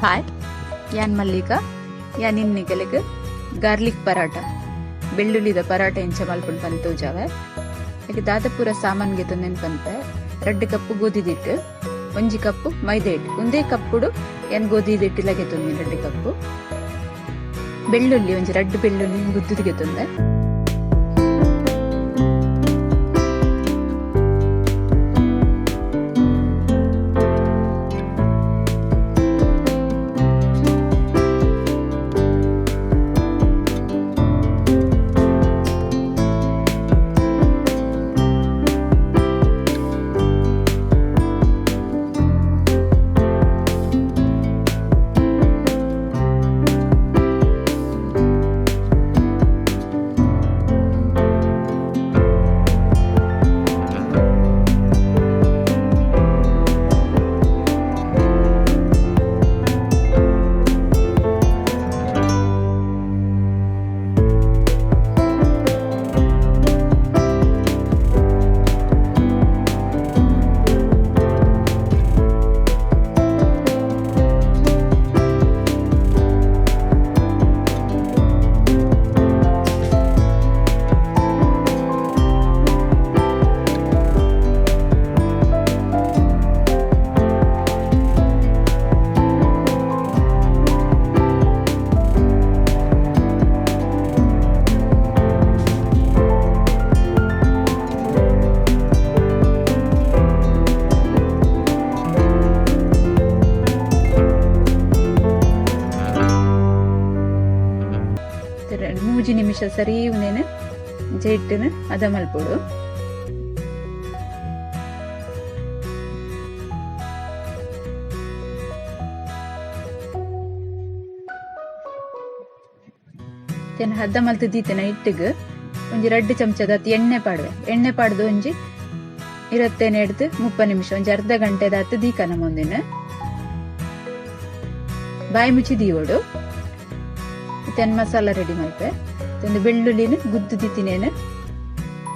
Hi, ಯಾನ್ ಮಲ್ಲಿಕಾ. ಯಾನ್ ಇನ್ನಿ ಕೆಲಗ garlic paratha, ಬೆಳ್ಳುಳ್ಳಿದ paratha ಎಂಚ ಮಲ್ಪುಂಡು ಪಂತ ಉಜಾವೆ. ಈಗ ದಾದಪುರ ಸಾಮಾನ್ಗೆ ತಂದೇನು ಪಂತೆ 2 ಕಪ್ ಗೋಧಿ ಹಿಟ್ಟು, 1 ಕಪ್ ಮೈದಾ ಹಿಟ್ಟು. ಒಂದೇ ಕಪ್ಪುಡು ಯಾನ್ ಗೋಧಿ ಹಿಟ್ಟಿಲಾಗೆ ತಂದಿನಿ 2 ಕಪ್. ಬೆಳ್ಳುಳ್ಳಿ ಒಂಜಿ 2 ಬೆಳ್ಳುಳ್ಳಿ ಗುದ್ದುದಿಗೆ ತಂದೆ. ಮೂಜಿ ನಿಮಿಷ ಸರಿ ಉಂದೇನೆ ಜೈಟ್ಟನ ಅದ ಮಲ್ಪೊಡು. ಹದ್ದ ಮಲ್ತು ದೀತೆನ ಹಿಟ್ಟಿಗೆ ಒಂಜಿ 2 ಚಮಚದ ಎಣ್ಣೆ ಪಾಡುವೆ. ಎಣ್ಣೆ ಪಾಡ್ದು ಒಂಜಿ 20-30 ನಿಮಿಷ ಒಂಜಿ ಅರ್ಧ ಗಂಟೆದ ಹತ್ತು ದೀಕನ ಮುಂದಿನ ಬಾಯಿ ಮುಚ್ಚಿ ದೀವೋಡು. ತೆನ್ ಮಸಾಲ ರೆಡಿ ಮಲ್ಪೆ. ಒಂದು ಬೆಳ್ಳುಳ್ಳಿನ ಗುದ್ದು ದಿತ್ತಿನೇನು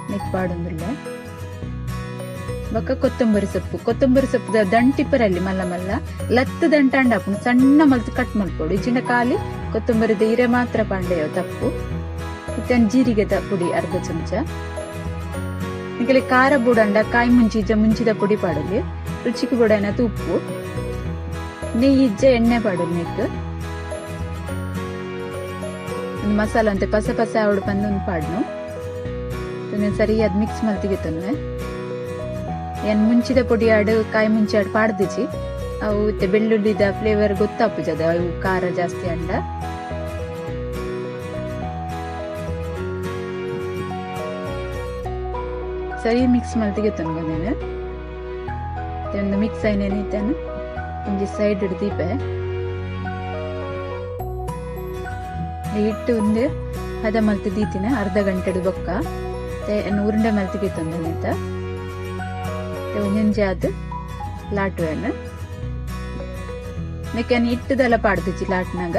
ನೆಕ್ ಪಾಡೊಂದುಲ್ಲ. ಬೊಕ್ಕ ಕೊತ್ತಂಬರಿ ಸೊಪ್ಪುದ ದಂಟಿಪ್ಪರಲ್ಲಿ ಮಲ್ಲ ಮಲ್ಲ ಲತ್ತು ದಂಟ ಅಂಡಾಪುಂಡು ಸಣ್ಣ ಮಲ್ತು ಕಟ್ ಮಲ್ಪೊಡು. ಇಚ್ಚಿನ ಖಾಲಿ ಕೊತ್ತಂಬರಿದ ಇರೆ ಮಾತ್ರ ಪಾಂಡೆಯೋ ತಪ್ಪು. ಮತ್ತೆ ಜೀರಿಗೆ ಪುಡಿ ಅರ್ಧ ಚಮಚ. ಈಗಲೇ ಖಾರ ಬುಡಂಡ ಕಾಯಿ ಮುಂಚಿದ ಪುಡಿ ಪಾಡಲಿ. ರುಚಿಗೆ ಬುಡನ ಉಪ್ಪು, ನೆಯ್ಯಿ ಎಣ್ಣೆ ಪಾಡೋದು. ನೆಕ್ ಒಂದು ಮಸಾಲ ಅಂತೆ ಪಸ ಅವಡು ಬಂದು ಒಂದು ಪಾಡ್ನು ಸರಿಯಾದ ಮಿಕ್ಸ್ ಮಲ್ತಿಗೆ ತಂದೆ. ಏನ್ ಮುಂಚಿದ ಪುಡಿ ಆಡು ಕಾಯಿ ಮುಂಚೆ ಆಡು ಪಾಡ್ದಿಚ್ಚಿ ಅವು ಬೆಳ್ಳುಳ್ಳಿದ ಫ್ಲೇವರ್ ಗೊತ್ತಾಪುಜದ ಅವು ಖಾರ ಜಾಸ್ತಿ ಅಂಡ. ಸರಿ ಮಿಕ್ಸ್ ಮಲ್ತಿಗೆ ತಂದೇನೆ. ಒಂದು ಮಿಕ್ಸ್ ಐನೇನಿದ್ದೇನೆ ಒಂಜಿ ಸೈಡ್ ಹಿಡ್ದೀಪೆ. ಹಿಟ್ಟು ಒಂದು ಹದ ಮಲ್ತು ದೀತಿನ ಅರ್ಧ ಗಂಟೆಡು ಬೊಕ್ಕ ಉರುಂಡೆ ಮಲ್ತಿಗೆ ತಂದಂತ ಒಂಜೊಂಜಿ ಆದ್ ಲಾಟುವೆನ ನೆಕ್ಕನ್ ಹಿಟ್ಟದೆಲ್ಲ ಪಾಡ್ದಿಚ್ಚಿ ಲಾಟ್ನಾಗ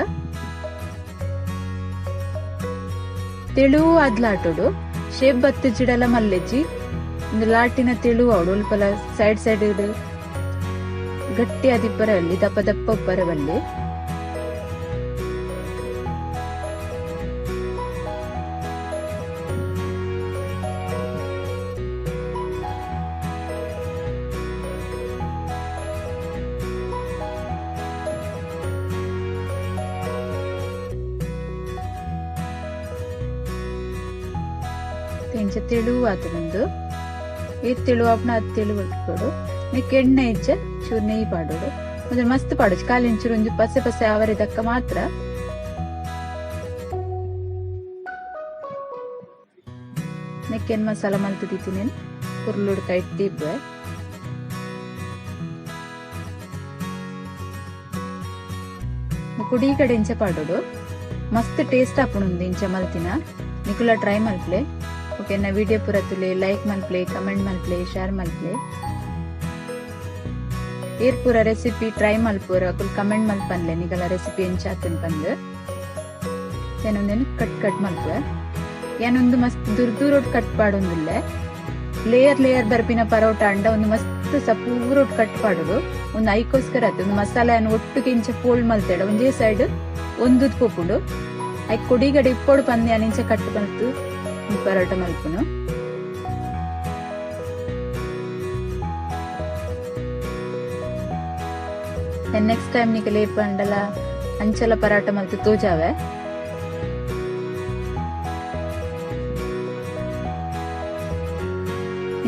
ತೆಳು ಆದ್ ಲಾಟೋಡು ಶೇಪ್ ಬತ್ತು ಜಿಡಲ ಮಲ್ಲೆಜ್ಜಿ ಒಂದು ಲಾಟಿನ ತೆಳು ಅವಡು ಉಲ್ಪಲ ಸೈಡ್ ಗಟ್ಟಿ ಆದಿಪ್ಪರಲ್ಲಿ ದಪ್ಪ ಉಪ್ಪರವಲ್ಲಿ ತೆಳು ಆತುಂಡು. ಈ ತೆಳು ಆಪನ ಅದು ತೆಳು ಬಿಟ್ಕೊಡು. ನೆಕ್ ಎಣ್ಣೆ ಇಜ್ಜ ಚೂರು ನೆಯ್ಯಿ ಪಾಡೋಡು. ಅಂದ್ರೆ ಮಸ್ತ್ ಪಾಡೋದು ಕಾಲಿ ಇಂಚೂರು ಒಂಜಿ ಪಸೆ ಅವರಿದಕ್ಕ ಮಾತ್ರ. ನೆಕ್ಕೇನ್ ಮಸಾಲ ಮಲ್ತು ದಿತ್ತಿನೇನು ಕುರ್ಲುಡ್ ಕೈ ದೀಪೆ. ಕುಡಿ ಕಡೆ ಇಂಚ ಪಾಡೋಡು ಮಸ್ತ್ ಟೇಸ್ಟ್ ಆಪುಂಡು ಇಂಚ ಮಲ್ತಿನ. ನಿಕುಲ ಟ್ರೈ ಮಲ್ಪ್ಲೆ. ಓಕೆ, ನಾ ವಿಡಿಯೋ ಪೂರ ತುಲೆ ಲೈಕ್ ಮಲ್ಪ್ಲೆ, ಕಮೆಂಟ್ ಮಲ್ಪ್ಲೆ, ಶೇರ್ ಮಲ್ಪ್ಲೆ. ಏರ್ ಪೂರ ರೆಸಿಪಿ ಟ್ರೈ ಮಲ್ಪೂರ ಅಕುಲ್ ಕಮೆಂಟ್ ಮಲ್ಪನ್ಲೆ ನಿಗಲ ರೆಸಿಪಿ ಎಂಚಾತನ್ ಪಂದ್ ಏನೊಂದೇನು ಕಟ್ ಮಲ್ಪುವೆ. ಏನೊಂದು ಮಸ್ತ್ ದೂರೋಡ್ ಕಟ್ ಪಾಡೊಂದಿಲ್ಲ. ಲೇಯರ್ ಬರ್ಪಿನ ಪರೋಟ ಅಂಡ ಒಂದು ಮಸ್ತ್ ಮಸ್ತ್ ಪೂರ ಕಟ್ ಪಾಡುದು ಒಂದು ಐಕೋಸ್ಕರ ಆತ ಒಂದು ಮಸಾಲೆಯನ್ನು ಒಟ್ಟಿಗೆ ಇಂಚ ಫೋಲ್ಡ್ ಮಲ್ತೇಡ ಒಂದೇ ಸೈಡ್ ಒಂದುದ್ ಪೋಪುಂಡು ಐ ಕೊಡಿಗಡೆ ಇಪ್ಪೋಡು ಪಂದ್ಯ ಇಂಚ ಕಟ್ ಮಲ್ತು ಪರೋಟ ಮಲ್ಪುನು. ನೆಕ್ಸ್ಟ್ ಟೈಮ್ ನಿಕ ಲೇಪಂಡಲ ಅಂಚಲ ಪರಾಟ ಮಲ್ತು ತೋಜಾವೆ.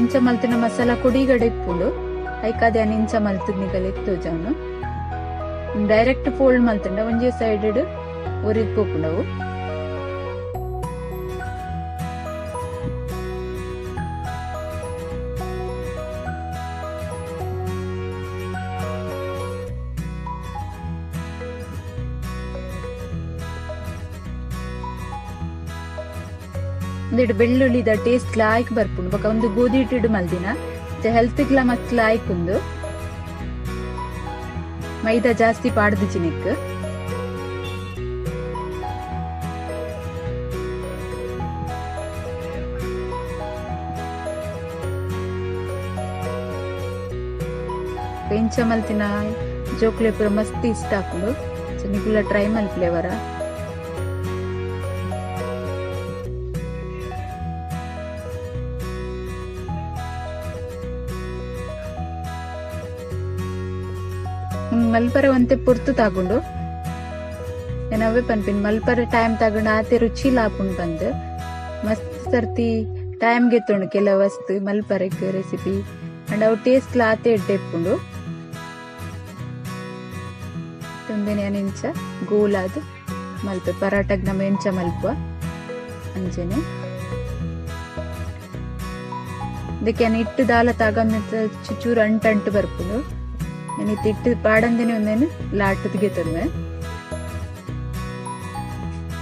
ಇಂಚ ಮಲ್ತಿನ ಮಸಾಲ ಕೊಡಿಗಡೆ ಇಪ್ಪುಂಡು ಐಕಾದೆ ಇಂಚ ಮಲ್ತದ್ ನಿಕಲೆ ತೋಜಾವನು ಡೈರೆಕ್ಟ್ ಫೋಲ್ಡ್ ಮಲ್ತಂಡ ಒಂಜೇ ಸೈಡ್ ಒರಿದ್ ಪೋಪುಂಡವು. ಒಂದೆರಡು ಬೆಳ್ಳುಳ್ಳಿದ ಟೇಸ್ಟ್ ಲಾಯ್ಕ್ ಬರ್ಪುಂಡು ಬೊಕ ಒಂದು ಗೋಧಿ ಹಿಟ್ಟು ಮಲ್ದಿನ ಹೆಲ್ತ್ ಗ್ಲ ಮಸ್ತ್ ಲಾಯ್ಕ್ ಉಂದು ಮೈದಾ ಜಾಸ್ತಿ ಪಾಡ್ದು ಚಿನಿಕ್. ಇಂಚ ಮಲ್ತಿನ ಜೋಕ್ಲೆ ಪೂರ ಮಸ್ತ್ ಇಷ್ಟ ಹಾಕೊಂಡು ನಿಕುಲ ಟ್ರೈ ಮಲ್ಪ್ಲೇವರ. ಮಲ್ಪರೆ ಒಂತೆ ಪೊರ್ತು ತಗೊಂಡು ಅವೇ ಪನ್ಪಿನ್ ಮಲ್ಪರೆ ಟೈಮ್ ತಗೊಂಡು ಆತೆ ರುಚಿ ಲಾಪುಂಡು ಬಂದು ಮಸ್ತ್ ಸರ್ತಿ ಟೈಮ್ ಗೆತ್ತುಂಡು ಕೆಲ ವಸ್ತು ಮಲ್ಪರೆಗ್ ರೆಸಿಪಿ ಅಂಡ್ ಅವು ಟೇಸ್ಟ್ ಆತೆ ಎಡ್ಡೆಪ್ಪುಂಡು ತಂದೇನೆ ಇಂಚ ಗೋಲಾದ್ ಮಲ್ಪೆ ಪರಾಟಗ್ ನಮ್ಮ ಎಂಚ ಮಲ್ಪುವ ಅಂಚೆನೆ ಅದಕ್ಕೆ ಇಟ್ಟು ದಾಲ ತಗೊಂಡ ಚೂರು ಅಂಟು ಬರ್ಪುಂಡು ನೆನಿತ್ತು ಇಟ್ಟು ಪಾಡಂದೇನೆ ಒಂದೇನು ಲಾಟದ್ಗೆ ತಂದೆ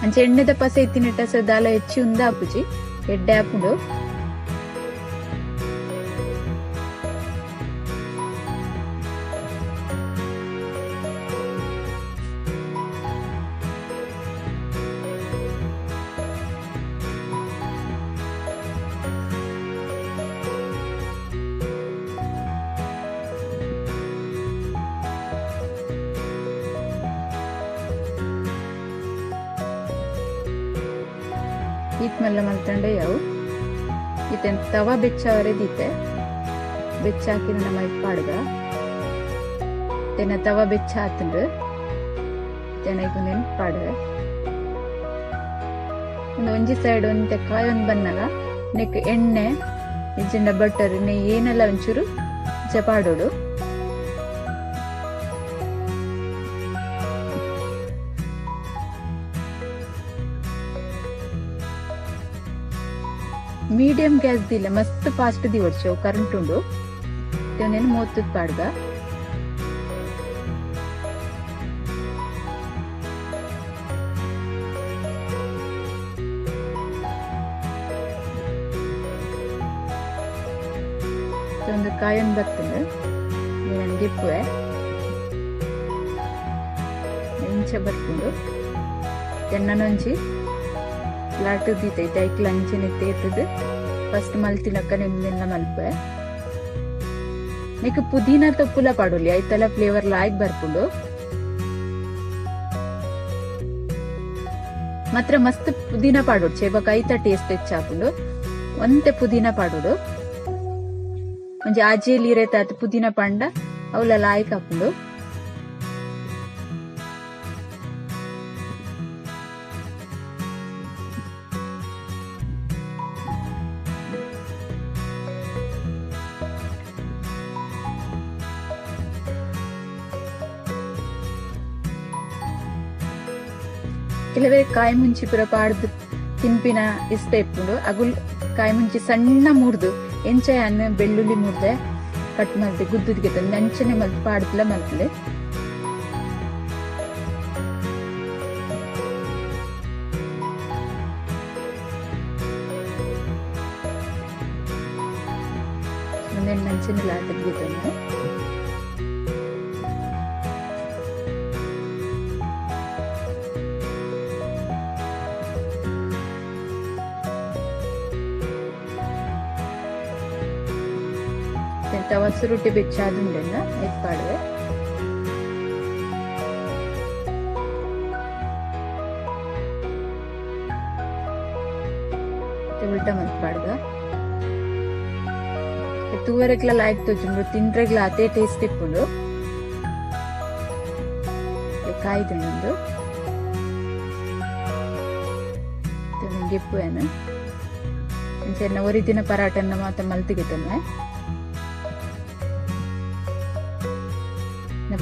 ಅಂಚೆ ಎಣ್ಣೆದ ಪಸೆ ಇತ್ತಿನಿಟ್ಟ ಸ ದಾಲ ಹೆಚ್ಚಿ ಉಂದ ಆಪುಜಿ ಎಡ್ಡೆ ಆಪುಂಡು. ಈತ್ ಮಲ್ಲ ಮಲ್ತಂಡೆ ಯಾವು ಈತನ್ ತವಾ ಬೆಚ್ಚವರೆ ದೀತೆ ಬೆಚ್ಚ ಹಾಕಿನ ನಮ್ಮ ಪಾಡ್ಗ ತೆನ ತವಾ ಬೆಚ್ಚ ಹಾತಂಡು ತೆನಗೊಂದೇನು ಪಾಡ್ಗ ಒಂದು ಒಂಜಿ ಸೈಡ್ ಒಂತೆ ಕಾಯೊಂದು ಬನ್ನಾಗ ನೆಕ್ ಎಣ್ಣೆ ಇಜ್ಜಿಂಡ ಬಟರ್ ನೆಯ್ಯಿ ಏನೆಲ್ಲ ಒಂಚೂರು ಜಪಾಡೋಡು. ಮೀಡಿಯಂ ಗ್ಯಾಸ್ ದಿಲ್ಲ ಮಸ್ತ್ ಫಾಸ್ಟ್ ದಿ ಒಡ್ಚವು ಕರೆಂಟ್ ಉಂಡು ಇವನೇನು ಮೂವತ್ತದ್ ಪಾಡ್ಗ ಒಂದು ಕಾಯೊಂದು ಬರ್ತಂದು ನನಗೆ ಇಪ್ಪುವೆ ಇಂಚ ಬರ್ಕೊಂಡು ತೆನ್ನನೊಂಜಿ ಲಾಟು ದೀತೈತೆ ಐಕ್ಲ ಅಂಚಿನ ತೇತದು ಫಸ್ಟ್ ಮಲ್ತಿನಕ್ಕ ನಿಮ್ದೆಲ್ಲ ಮಲ್ಪೆ ನೀಕು ಪುದೀನ ತೊಪ್ಪುಲ ಪಾಡುಲಿ ಐತೆಲ್ಲ ಫ್ಲೇವರ್ ಲಾಯ್ಕ್ ಬರ್ಕೊಂಡು ಮಾತ್ರ ಮಸ್ತ್ ಪುದೀನ ಪಾಡೋಡು ಚೇಬಕ ಐತ ಟೇಸ್ಟ್ ಹೆಚ್ಚಾಕೊಂಡು ಒಂತೆ ಪುದೀನ ಪಾಡೋಡು ಒಂಜಿ ಆಜೇಲಿ ಇರೈತೆ ಅದು ಪುದೀನ ಪಂಡ ಅವಳ ಲಾಯ್ಕ್ ಹಾಕೊಂಡು ಕೆಲವೇ ಕಾಯಿ ಮುಂಚಿ ಪುರ ಪಾಡ್ದು ತಿನ್ಪಿನ ಇಷ್ಟ ಇಪ್ಪುಂಡು ಅಗುಲ್ ಕಾಯಿ ಮುಂಚಿ ಸಣ್ಣ ಮುರ್ದು ಎಂಚೆ ಅನ್ನ ಬೆಳ್ಳುಳ್ಳಿ ಮುರ್ದೆ ಕಟ್ ಮಾಡ್ದೆ ಗುದ್ದುದ್ಗೆ ತಂದು ಅಂಚನೆ ಮಲ್ತು ಪಾಡ್ದಲ ಮಲ್ಪಲೆ ಒಂದೇ ನಂಚಿನ ಲಾಟದ್ಗೆ ತಂದೆ ಅವತ್ತು ರೊಟ್ಟಿ ಬೆಚ್ಚಾದುಂಡೆನ ಎತ್ಪಾಡುವೆ ಉಲ್ಟ ಮಲ್ಪಾಡ್ಗ ತೂವರೆಗ್ಲ ಆಯ್ತು ಚುಂಬ್ರು ತಿಂಡ್ರೆಗ್ಲ ಅದೇ ಟೇಸ್ಟ್ ಇಪ್ಪುಂಡು ಕಾಯ್ದುಂಡು ಗೆಪ್ಪುವೇನು ಅಂಚೆನ್ನ ಒರಿದಿನ ಪರಾಟನ್ನ ಮಾತ ಮಲ್ತಿಗೆತನೆ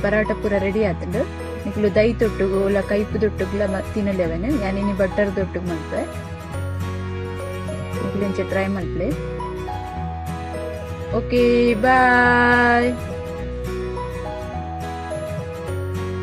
ಪರಾಟ ಪೂರ ರೆಡಿ ಆತಂಡು ನಿಕ್ಲು ದೈ ತೊಟ್ಟುಗು ಇಲ್ಲ ಕೈಪು ತೊಟ್ಟುಗ್ಲ ತಿನ್ನಲೇವನು ಯಾನಿನಿ ಬಟರ್ ತೊಟ್ಟುಗ್ ಮಲ್ಪೆ ಟ್ರೈ ಮಲ್ಪ್ಲೆ. ಓಕೆ ಬಾಯ್.